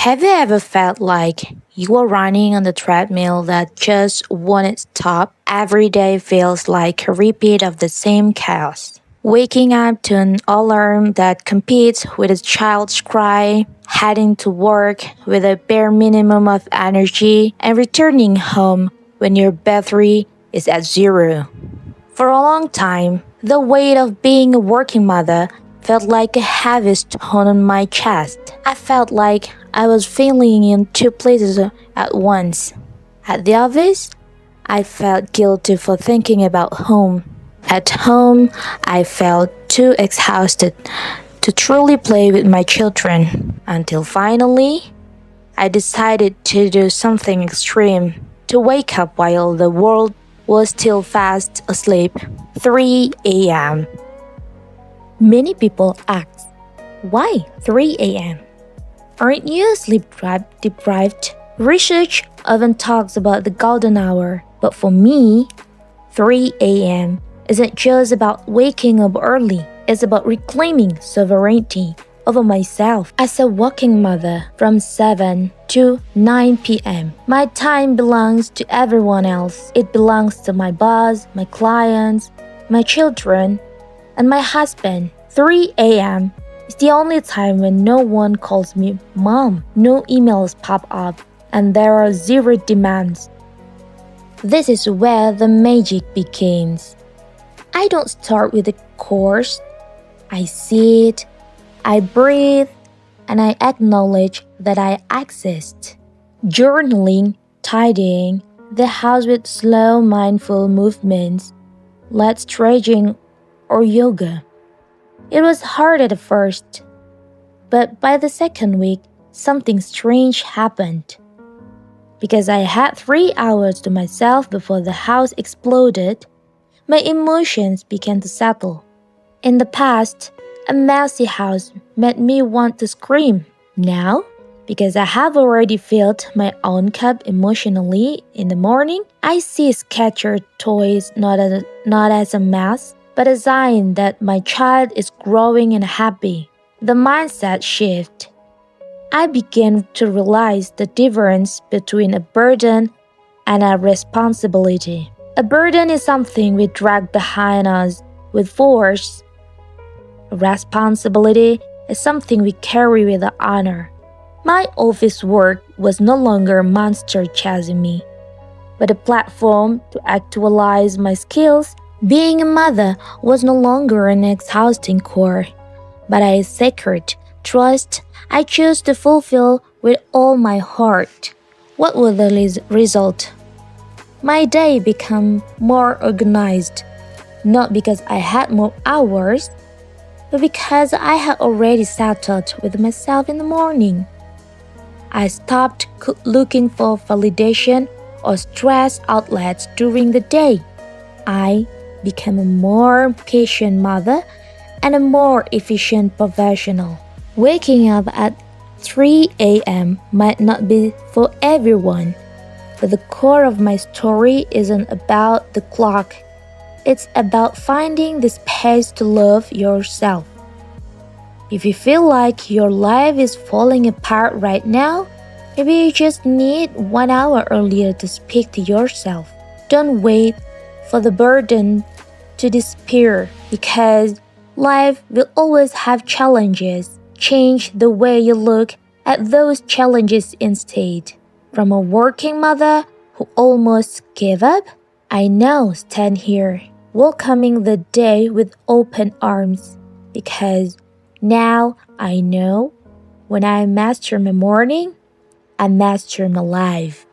Have you ever felt like you were running on the treadmill that just won't stop? Every day feels like a repeat of the same chaos. Waking up to an alarm that competes with a child's cry, heading to work with a bare minimum of energy, and returning home when your battery is at zero. For a long time, the weight of being a working mother felt like a heavy stone on my chest. I felt like I was failing in two places at once. At the office, I felt guilty for thinking about home. At home, I felt too exhausted to truly play with my children. Until finally, I decided to do something extreme, to wake up while the world was still fast asleep. 3 a.m. Many people ask, why 3 a.m.? Aren't you sleep deprived? Research often talks about the golden hour, but for me, 3 a.m. isn't just about waking up early, it's about reclaiming sovereignty over myself. As a working mother from 7 to 9 p.m., my time belongs to everyone else. It belongs to my boss, my clients, my children, and my husband. 3 a.m. is the only time when no one calls me mom, no emails pop up, and there are zero demands. This is where the magic begins. I don't start with a course. I sit, I breathe, and I acknowledge that I exist. Journaling, tidying the house with slow, mindful movements, like stretching or yoga. It was hard at first, but by the second week, something strange happened. Because I had 3 hours to myself before the house exploded, my emotions began to settle. In the past, a messy house made me want to scream. Now, because I have already filled my own cup emotionally in the morning, I see scattered toys not as a mess, but a sign that my child is growing and happy. The mindset shift. I began to realize the difference between a burden and a responsibility. A burden is something we drag behind us with force. A responsibility is something we carry with honor. My office work was no longer a monster chasing me, but a platform to actualize my skills. Being a mother was no longer an exhausting chore, but a sacred trust I chose to fulfill with all my heart. What was the result? My day became more organized, not because I had more hours, but because I had already settled with myself in the morning. I stopped looking for validation or stress outlets during the day. I became a more patient mother and a more efficient professional. Waking up at 3 a.m. might not be for everyone, but the core of my story isn't about the clock. It's about finding the space to love yourself. If you feel like your life is falling apart right now, maybe you just need 1 hour earlier to speak to yourself. Don't wait for the burden to disappear, because life will always have challenges. Change the way you look at those challenges instead. From a working mother who almost gave up, I now stand here, welcoming the day with open arms, because now I know when I master my morning, I master my life.